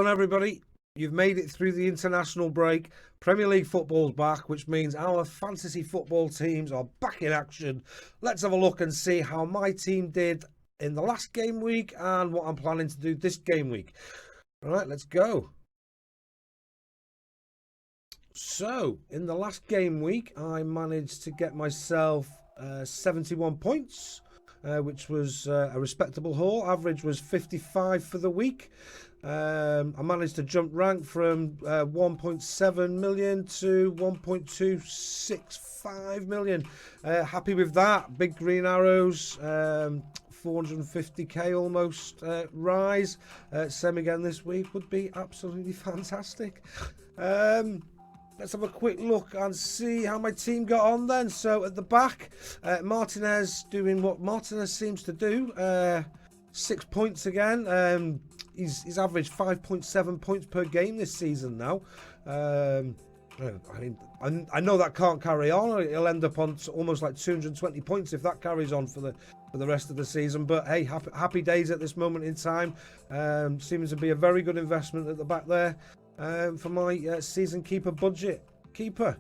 done, everybody. You've made it through the international break. Premier League football's back, which means our fantasy football teams are back in action. Let's have a look and see how my team did in the last game week and what I'm planning to do this game week. All right, let's go. So, in the last game week, I managed to get myself 71 points, which was a respectable haul. Average was 55 for the week. I managed to jump rank from 1.7 million to 1.265 million. Happy with that. Big green arrows. 450k almost rise. Same again this week would be absolutely fantastic. Let's have a quick look and see how my team got on then. So at the back, Martinez doing what Martinez seems to do. 6 points again. He's averaged 5.7 points per game this season now. I know that can't carry on. He'll end up on almost like 220 points if that carries on for the rest of the season. But hey, happy days at this moment in time. Seems to be a very good investment at the back there for my season keeper budget keeper.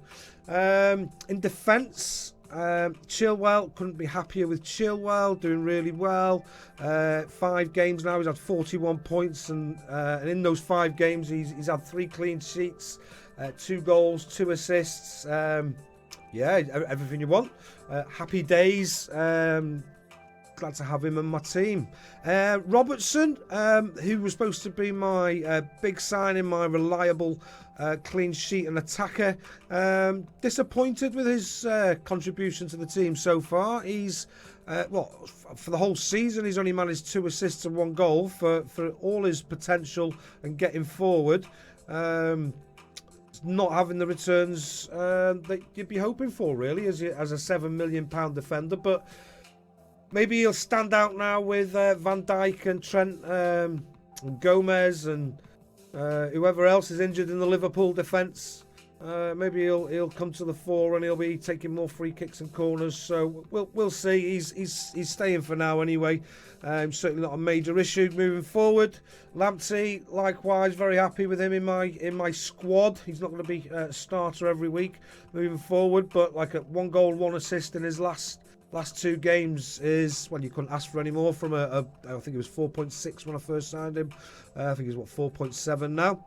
In defence, Chilwell, couldn't be happier with Chilwell, doing really well. 5 games now, he's had 41 points, and in those 5 games he's had 3 clean sheets, 2 goals, 2 assists. Yeah, everything you want. Happy days. Glad to have him in my team. Robertson, who was supposed to be my big signing, my reliable clean sheet and attacker, disappointed with his contribution to the team so far. He's for the whole season he's only managed 2 assists and 1 goal for all his potential and getting forward. Not having the returns that you'd be hoping for, really, as a £7 million defender, but maybe he'll stand out now with Van Dijk and Trent and Gomez and whoever else is injured in the Liverpool defence. Maybe he'll come to the fore and he'll be taking more free kicks and corners. So we'll see. He's staying for now anyway. Certainly not a major issue moving forward. Lamptey, likewise, very happy with him in my squad. He's not going to be a starter every week moving forward, but like a 1 goal, 1 assist in his last 2 games is, well, you couldn't ask for any more from I think it was 4.6 when I first signed him. I think he's 4.7 now.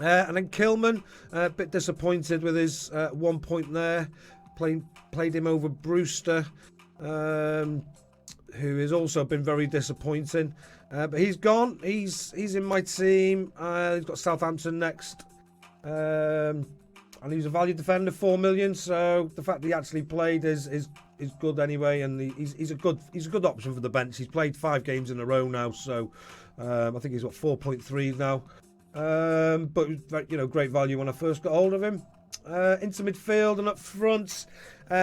And then Kilman, a bit disappointed with his 1 point there. Played him over Brewster, who has also been very disappointing. But he's gone. He's in my team. He's got Southampton next. And he's a value defender, 4 million. So the fact that he actually played is good anyway, and he's a good option for the bench. He's played 5 games in a row now, so I think he's got 4.3 now. But great value when I first got hold of him. Into midfield and up front,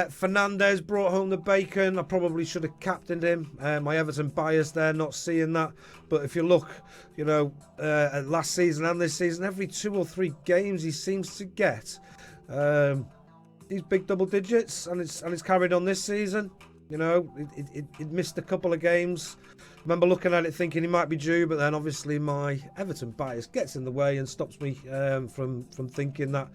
Fernandez brought home the bacon. I probably should have captained him. My Everton bias there, not seeing that. But if you look, at last season and this season, every 2 or 3 games he seems to get these big double digits, and it's carried on this season. It missed a couple of games. Remember looking at it thinking he might be due, but then obviously my Everton bias gets in the way and stops me from thinking that.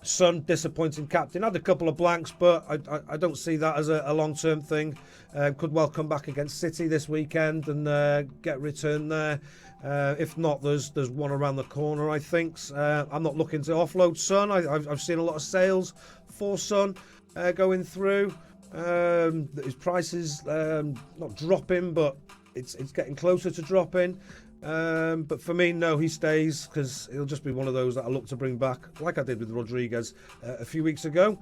Son, disappointing captain. Had a couple of blanks, but I don't see that as a long-term thing. Could well come back against City this weekend and get a return there. If not, there's one around the corner, I think. I'm not looking to offload Son. I've seen a lot of sales for Son going through. His price is not dropping, but it's getting closer to dropping. But for me, no, he stays, because he'll just be one of those that I look to bring back, like I did with Rodriguez a few weeks ago.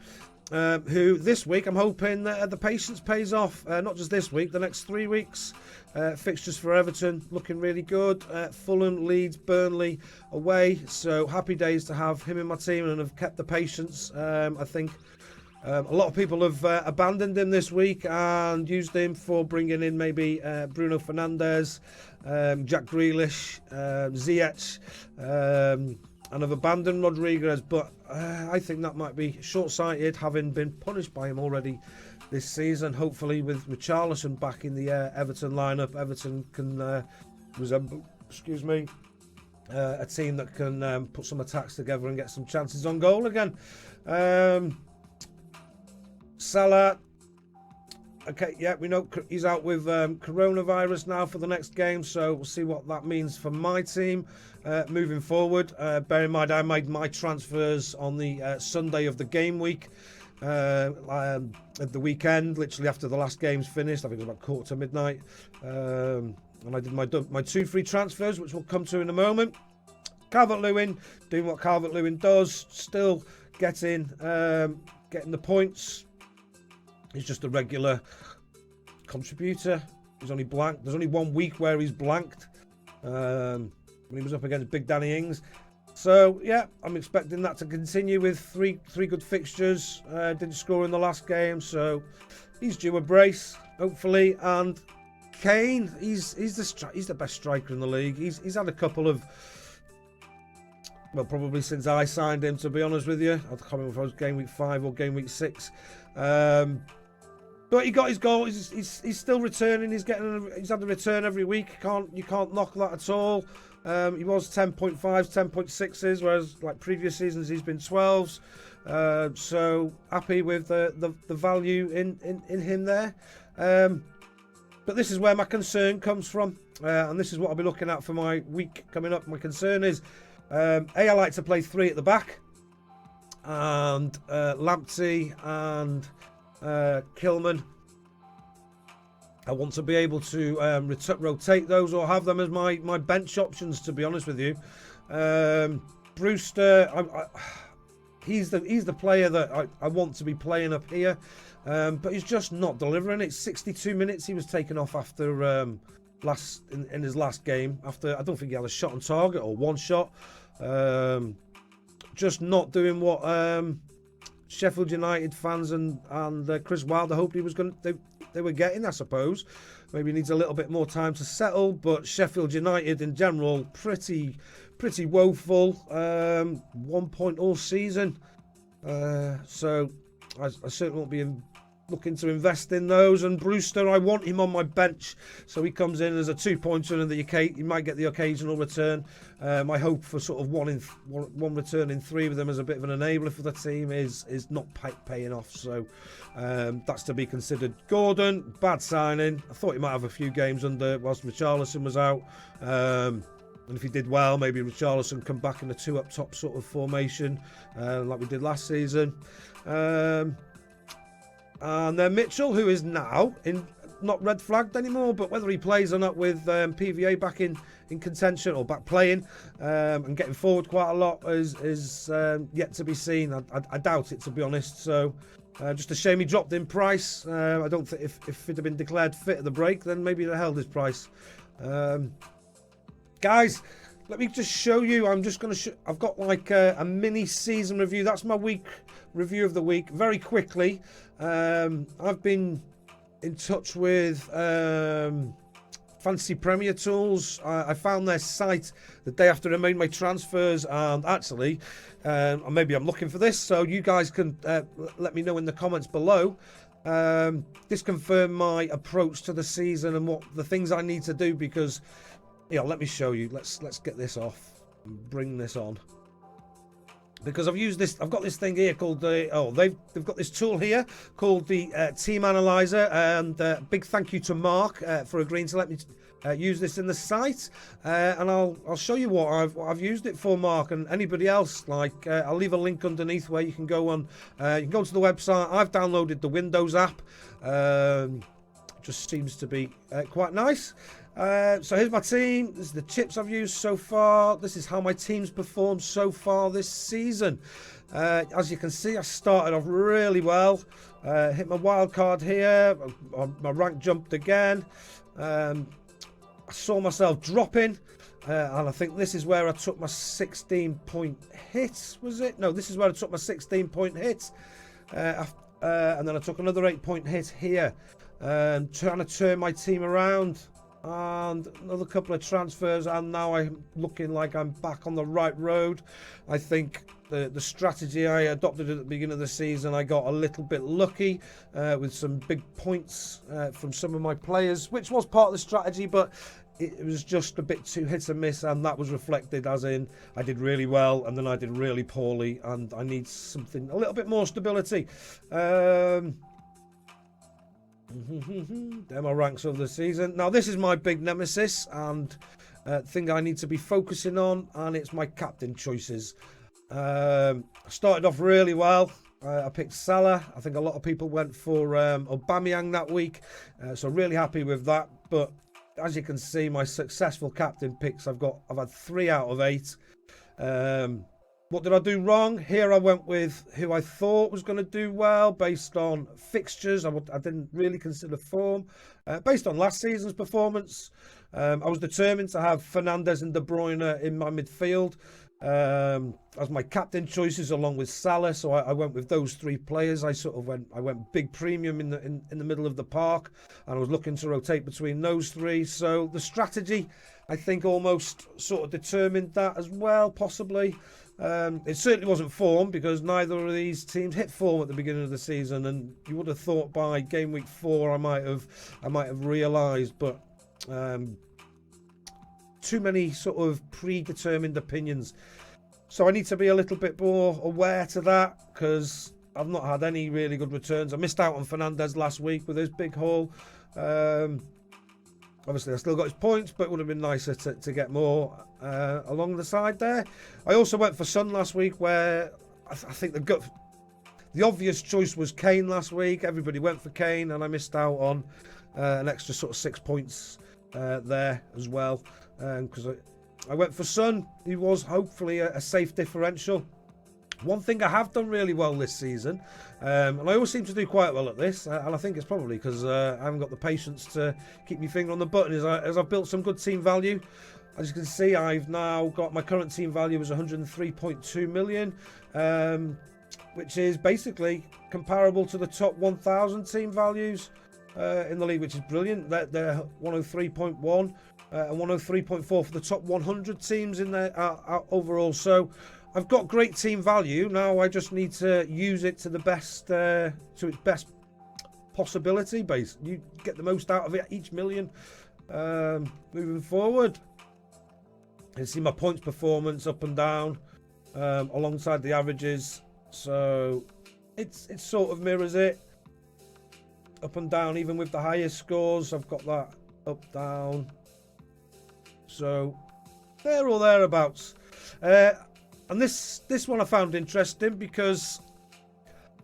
Who this week I'm hoping the patience pays off. Not just this week, the next 3 weeks. Fixtures for Everton looking really good. Fulham, Leeds, Burnley away. So happy days to have him in my team and have kept the patience. I think a lot of people have abandoned him this week and used him for bringing in maybe Bruno Fernandes, Jack Grealish, Ziyech, and have abandoned Rodriguez. But I think that might be short-sighted, having been punished by him already this season. Hopefully with Richarlison back in the Everton lineup, Everton can resemble, excuse me, a team that can put some attacks together and get some chances on goal again. Salah, okay, yeah, we know he's out with coronavirus now for the next game, so we'll see what that means for my team moving forward. Bear in mind, I made my transfers on the Sunday of the game week. At the weekend, literally after the last game's finished. I think it was about 11:45. And I did my 2 free transfers, which we'll come to in a moment. Calvert-Lewin doing what Calvert-Lewin does, still getting the points. He's just a regular contributor. He's only blanked. There's only 1 week where he's blanked when he was up against Big Danny Ings. So yeah, I'm expecting that to continue with three good fixtures. Didn't score in the last game, so he's due a brace, hopefully. And Kane, he's the best striker in the league. He's had a couple of, well, probably since I signed him, to be honest with you. I can't remember if it was game week 5 or game week 6. But he got his goal. He's still returning. He's had a return every week. You can't knock that at all. He was 10.5s, 10.6s, whereas like previous seasons he's been 12s. So happy with the value in him there. But this is where my concern comes from, and this is what I'll be looking at for my week coming up. My concern is, I like to play 3 at the back, and Livesey and Kilman. I want to be able to rotate those or have them as my bench options, to be honest with you. Brewster, he's the player that I want to be playing up here, but he's just not delivering. It's 62 minutes he was taken off after in his last game. After, I don't think he had a shot on target or 1 shot. Just not doing what Sheffield United fans and Chris Wilder hoped he was going to. They were getting, I suppose. Maybe he needs a little bit more time to settle, but Sheffield United in general, pretty woeful. 1 point all season. So I certainly won't be looking to invest in those. And Brewster, I want him on my bench, so he comes in as a 2-pointer, and he might get the occasional return. My hope for sort of one return in 3 with him as a bit of an enabler for the team is not paying off. So that's to be considered. Gordon, bad signing. I thought he might have a few games under whilst Richarlison was out. And if he did well, maybe Richarlison come back in a 2 up top sort of formation like we did last season. And then Mitchell, who is now not red flagged anymore, but whether he plays or not with PVA back in contention or back playing and getting forward quite a lot is yet to be seen. I doubt it, to be honest. So just a shame he dropped in price. I don't think if it had been declared fit at the break, then maybe he'd have held his price. Guys, let me just show you. I'm just going to I've got like a mini season review. That's my week review of the week. Very quickly, I've been in touch with Fantasy Premier Tools. I found their site the day after I made my transfers, and actually, maybe I'm looking for this, so you guys can let me know in the comments below. This confirmed my approach to the season and what the things I need to do, because, let me show you. Let's get this off and bring this on. Because I've used this, I've got this thing here called they've got this tool here called the Team Analyzer, and big thank you to Mark for agreeing to let me use this in the site, and I'll show you what I've used it for, Mark, and anybody else. Like I'll leave a link underneath where you can go on. You can go to the website. I've downloaded the Windows app. Just seems to be quite nice. So here's my team. This is the chips I've used so far. This is how my team's performed so far this season. As you can see, I started off really well. Hit my wild card here. My rank jumped again. I saw myself dropping. And I think this is where I took my 16-point hit. Was it? No, this is where I took my 16-point hit. And then I took another 8-point hit here. Trying to turn my team around. And another couple of transfers, and now I'm looking like I'm back on the right road. I think the strategy I adopted at the beginning of the season, I got a little bit lucky with some big points from some of my players, which was part of the strategy, but it was just a bit too hit and miss, and that was reflected as in I did really well and then I did really poorly, and I need something a little bit more stability. They're my ranks of the season. Now this is my big nemesis and thing I need to be focusing on, and it's my captain choices. I started off really well. I picked Salah. I think a lot of people went for Aubameyang that week, so really happy with that. But as you can see, my successful captain picks, I've had 3 out of 8. What did I do wrong? Here I went with who I thought was going to do well based on fixtures. I didn't really consider form. Based on last season's performance, I was determined to have Fernandes and De Bruyne in my midfield as my captain choices, along with Salah. So I went with those 3 players. I went big premium in the middle of the park, and I was looking to rotate between those 3. So the strategy, I think, almost sort of determined that as well, possibly. It certainly wasn't form, because neither of these teams hit form at the beginning of the season, and you would have thought by game week 4 I might have realised, but too many sort of predetermined opinions. So I need to be a little bit more aware to that, because I've not had any really good returns. I missed out on Fernandes last week with his big haul. Obviously, I still got his points, but it would have been nicer to get more along the side there. I also went for Son last week, where I think the obvious choice was Kane last week. Everybody went for Kane, and I missed out on an extra sort of 6 points there as well, because I went for Son. He was hopefully a safe differential. One thing I have done really well this season, and I always seem to do quite well at this, and I think it's probably because I haven't got the patience to keep my finger on the button, is I've built some good team value. As you can see, I've now got my current team value is 103.2 million, which is basically comparable to the top 1,000 team values in the league, which is brilliant. They're 103.1 and 103.4 for the top 100 teams in there overall. So I've got great team value. Now I just need to use it to the best, to its best possibility. You get the most out of it each million moving forward. You can see my points performance up and down alongside the averages. So it sort of mirrors it up and down, even with the highest scores. I've got that up, down. So there or thereabouts. And this one I found interesting, because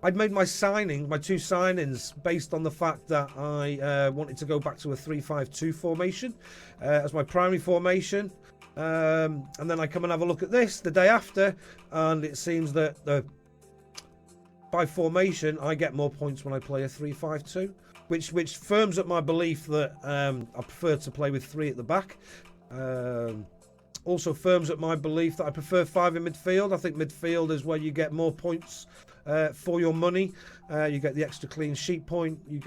I'd made my 2 signings based on the fact that I wanted to go back to a 3-5-2 formation as my primary formation. And then I come and have a look at this the day after, and it seems that by formation I get more points when I play a 3-5-2, which firms up my belief that I prefer to play with 3 at the back. Also firms up my belief that I prefer 5 in midfield. I think midfield is where you get more points for your money. You get the extra clean sheet point. You've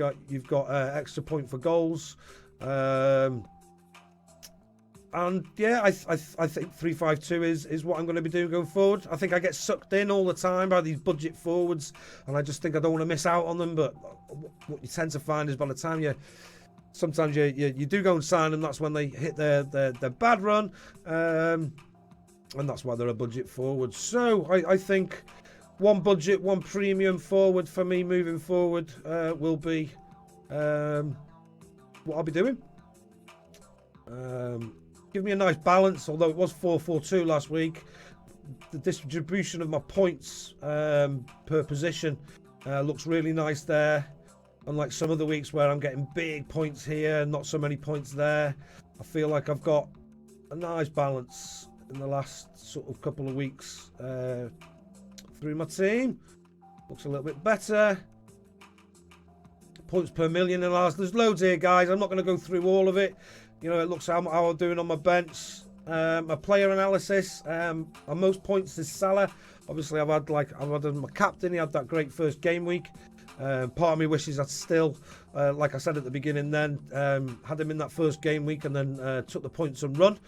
got extra point for goals. And yeah, I think 3-5-2 is what I'm going to be doing going forward. I think I get sucked in all the time by these budget forwards, and I just think I don't want to miss out on them. But what you tend to find is by the time sometimes you do go and sign them, that's when they hit their bad run, and that's why they're a budget forward. So I think one budget, one premium forward for me moving forward will be what I'll be doing. Give me a nice balance, although it was 4-4-2 last week. The distribution of my points per position looks really nice there. Unlike some of the weeks where I'm getting big points here and not so many points there, I feel like I've got a nice balance in the last sort of couple of weeks through my team. Looks a little bit better. Points per million in ours. There's loads here, guys. I'm not going to go through all of it. You know, it looks how I'm doing on my bench. My player analysis. My most points is Salah. Obviously, I've had my captain. He had that great first game week. Part of me wishes I'd still, like I said at the beginning, then had him in that first game week and then took the points and run,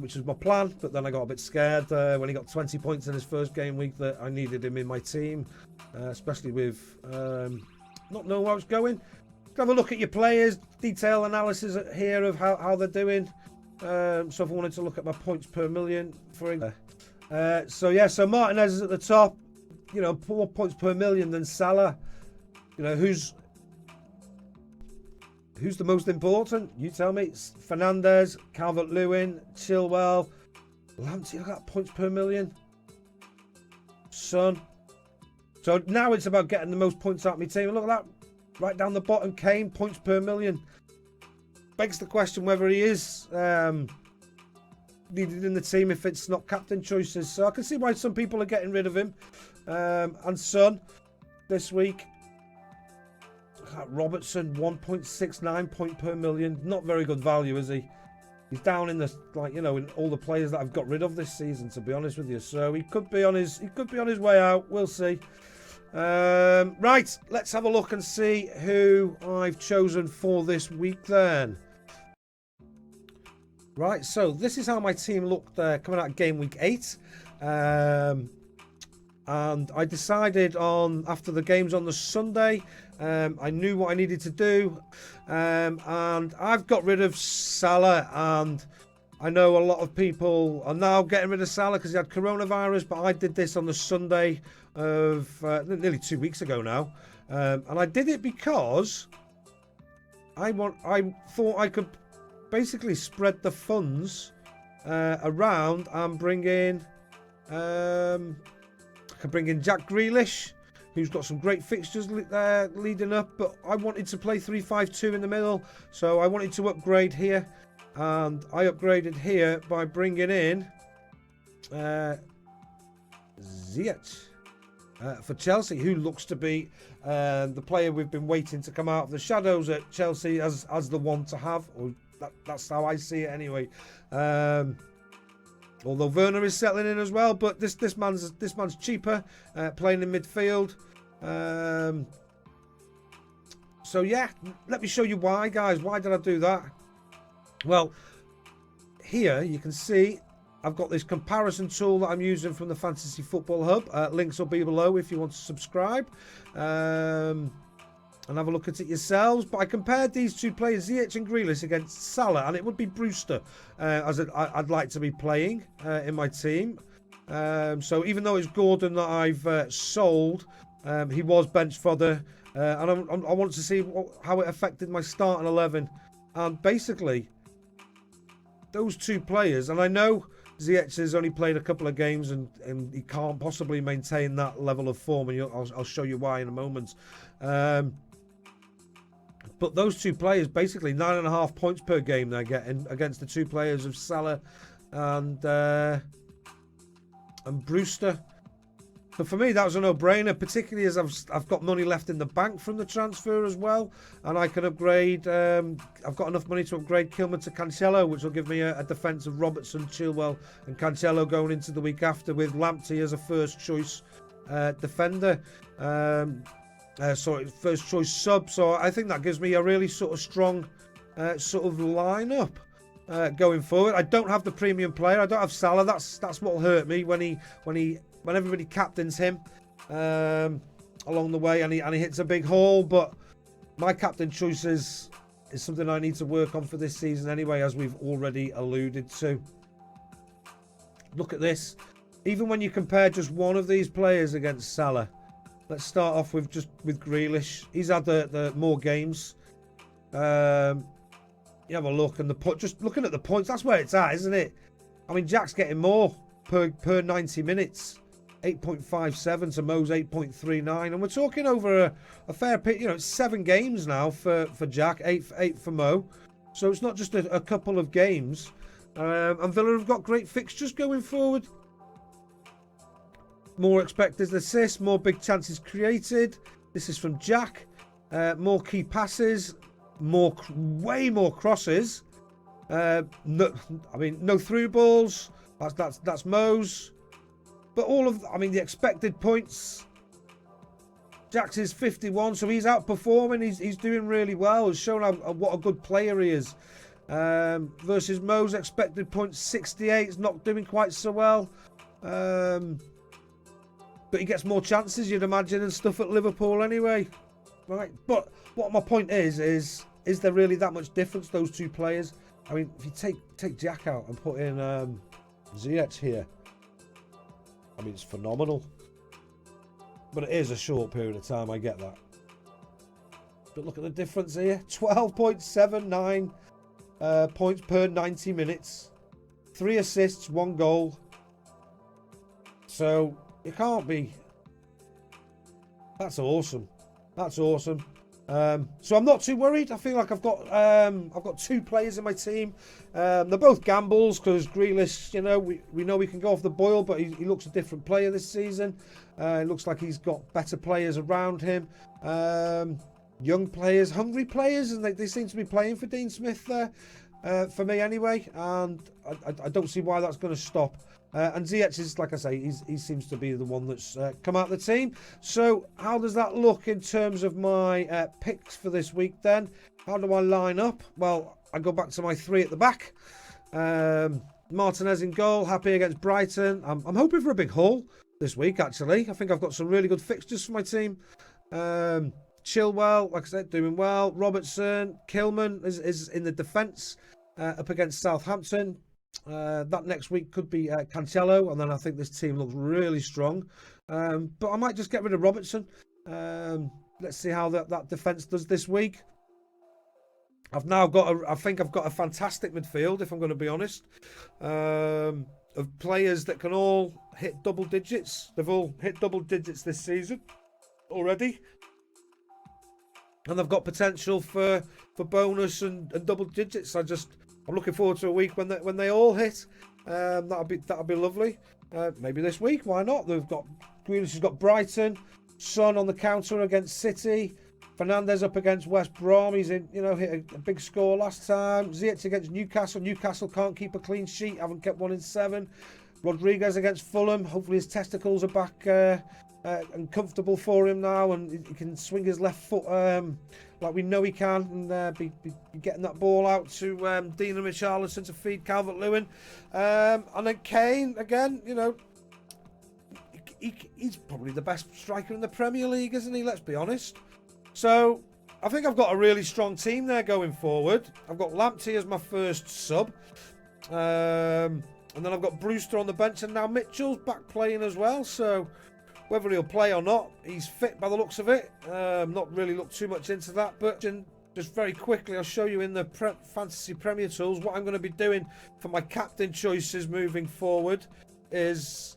which was my plan. But then I got a bit scared when he got 20 points in his first game week that I needed him in my team, especially with not knowing where I was going. Have a look at your players, detail analysis here of how they're doing. So if I wanted to look at my points per million, so yeah, so Martinez is at the top. You know, more points per million than Salah. You know, who's the most important? You tell me. It's Fernandez, Calvert-Lewin, Chilwell, Lamptey. Look at that, points per million. Son. So now it's about getting the most points out of my team. Look at that, right down the bottom. Kane, points per million. Begs the question whether he is needed in the team if it's not captain choices. So I can see why some people are getting rid of him. And Son this week. Robertson, 1.69 point per million. Not very good value, is he? He's down in the, like, you know, in all the players that I've got rid of this season, to be honest with you. So he could be on his way out. We'll see. Right, let's have a look and see who I've chosen for this week then. Right, so this is how my team looked coming out of game week 8. And I decided on, after the games on the Sunday, I knew what I needed to do. And I've got rid of Salah, and I know a lot of people are now getting rid of Salah because he had coronavirus, but I did this on the Sunday of nearly 2 weeks ago now. And I did it because I thought I could basically spread the funds around and bring in I can bring in Jack Grealish, who's got some great fixtures leading up, but I wanted to play 3-5-2 in the middle, so I wanted to upgrade here, and I upgraded here by bringing in Ziyech for Chelsea, who looks to be the player we've been waiting to come out of the shadows at Chelsea as the one to have. Or that's how I see it anyway. Although Werner is settling in as well, but this man's cheaper, playing in midfield. So yeah, let me show you why, guys. Why did I do that? Well, here you can see I've got this comparison tool that I'm using from the Fantasy Football Hub. Links will be below if you want to subscribe. And have a look at it yourselves. But I compared these two players, Ziyech and Grealish, against Salah, and it would be Brewster as I'd like to be playing in my team. So even though it's Gordon that I've sold, he was bench fodder, and I wanted to see how it affected my starting 11. And basically, those two players, and I know Ziyech has only played a couple of games and he can't possibly maintain that level of form, and I'll show you why in a moment. But those two players, basically 9.5 points per game they're getting against the two players of Salah and Brewster. So for me, that was a no-brainer, particularly as I've got money left in the bank from the transfer as well, and I can upgrade. I've got enough money to upgrade Kilman to Cancelo, which will give me a defence of Robertson, Chilwell, and Cancelo going into the week after, with Lamptey as a first-choice defender. First choice sub. So I think that gives me a really sort of strong sort of lineup going forward. I don't have the premium player. I don't have Salah. That's what'll hurt me when everybody captains him along the way and he hits a big haul. But my captain choice is something I need to work on for this season anyway, as we've already alluded to. Look at this. Even when you compare just one of these players against Salah. Let's start off with Grealish. He's had the more games. You have a look, and just looking at the points, that's where it's at, isn't it? I mean, Jack's getting more per 90 minutes, 8.57 to Mo's 8.39, and we're talking over a fair bit. You know, it's 7 games now for Jack, 8 for Mo. So it's not just a couple of games. And Villa have got great fixtures going forward. More expected assists, more big chances created. This is from Jack. More key passes, way more crosses. No through balls. That's Mo's. But the expected points. Jack's is 51, so he's outperforming. He's doing really well. He's shown what a good player he is. Versus Mo's expected points 68. He's not doing quite so well. But he gets more chances, you'd imagine, and stuff at Liverpool anyway. Right? But what my point is there really that much difference, those two players? I mean, if you take Jack out and put in Ziyech here, I mean, it's phenomenal. But it is a short period of time, I get that. But look at the difference here. 12.79 points per 90 minutes. 3 assists, 1 goal. So, you can't be... That's awesome. That's awesome. So I'm not too worried. I feel like I've got 2 players in my team. They're both gambles because Grealish, you know, we know he can go off the boil, but he looks a different player this season. It looks like he's got better players around him. Young players, hungry players, and they seem to be playing for Dean Smith there, for me anyway. And I don't see why that's going to stop. And Ziyech is, like I say, he seems to be the one that's come out of the team. So how does that look in terms of my picks for this week then? How do I line up? Well, I go back to my 3 at the back. Martinez in goal, happy against Brighton. I'm hoping for a big haul this week, actually. I think I've got some really good fixtures for my team. Chilwell, like I said, doing well. Robertson, Kilman is in the defence up against Southampton. That next week could be Cancelo, and then I think this team looks really strong. But I might just get rid of Robertson. Let's see how that defence does this week. I've now got I think I've got a fantastic midfield, if I'm going to be honest, of players that can all hit double digits. They've all hit double digits this season already. And they've got potential for bonus and double digits. I'm looking forward to a week when they all hit. That'll be lovely. Maybe this week, why not? Grealish has got Brighton, Son on the counter against City, Fernandes up against West Brom. He's hit a big score last time. Ziyech against Newcastle. Newcastle can't keep a clean sheet. Haven't kept one in 7. Rodriguez against Fulham. Hopefully his testicles are back and comfortable for him now, and he can swing his left foot like we know he can, and be getting that ball out to Dean and Richarlison to feed Calvert-Lewin. And then Kane, again, you know, he's probably the best striker in the Premier League, isn't he? Let's be honest. So I think I've got a really strong team there going forward. I've got Lamptey as my first sub. And then I've got Brewster on the bench, and now Mitchell's back playing as well. So whether he'll play or not, he's fit by the looks of it. Not really looked too much into that, but just very quickly, I'll show you in the Fantasy Premier Tools what I'm going to be doing for my captain choices moving forward. Is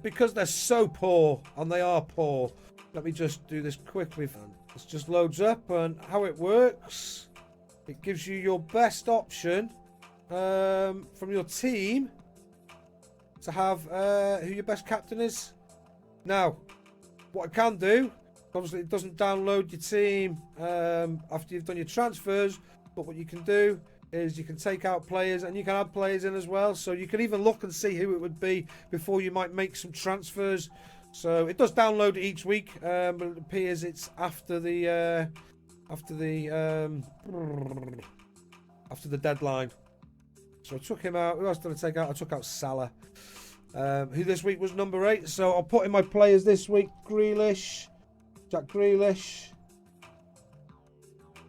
because they're so poor, and they are poor. Let me just do this quickly. This just loads up, and how it works, it gives you your best option from your team to have who your best captain is. Now, what I can do, obviously it doesn't download your team after you've done your transfers, but what you can do is you can take out players and you can add players in as well. So you can even look and see who it would be before you might make some transfers. So it does download each week, but it appears it's after the deadline. So I took him out. Who else did I take out? I took out Salah, who this week was number 8. So I'll put in my players this week. Grealish, Jack Grealish.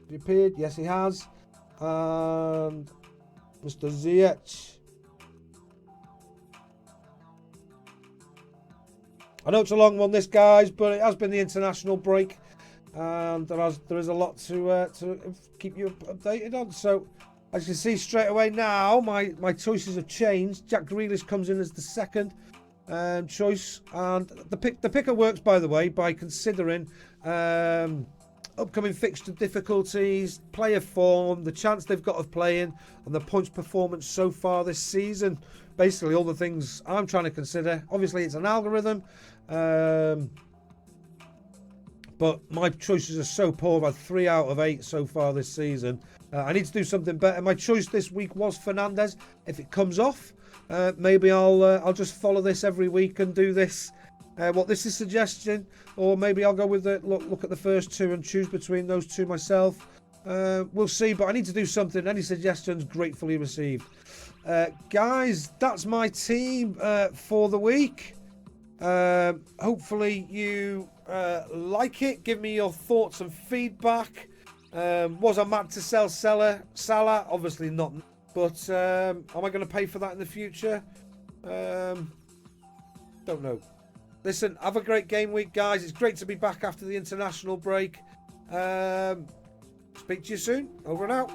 He appeared? Yes, he has. And Mr. Ziyech. I know it's a long one, this, guys, but it has been the international break, and there is a lot to keep you updated on. So, as you can see straight away now, my choices have changed. Jack Grealish comes in as the second choice, and the picker works, by the way, by considering upcoming fixture difficulties, player form, the chance they've got of playing, and the points performance so far this season. Basically, all the things I'm trying to consider. Obviously, it's an algorithm, but my choices are so poor. I've had 3 out of 8 so far this season. I need to do something better. My choice this week was Fernandes. If it comes off, maybe I'll just follow this every week and do this. This is suggestion, or maybe I'll go with the look at the first 2 and choose between those 2 myself. We'll see, but I need to do something. Any suggestions, gratefully received. Guys, that's my team for the week. Hopefully you like it. Give me your thoughts and feedback. Was I mad to sell Salah? Obviously not. But am I going to pay for that in the future? Don't know. Listen, have a great game week, guys. It's great to be back after the international break. Speak to you soon. Over and out.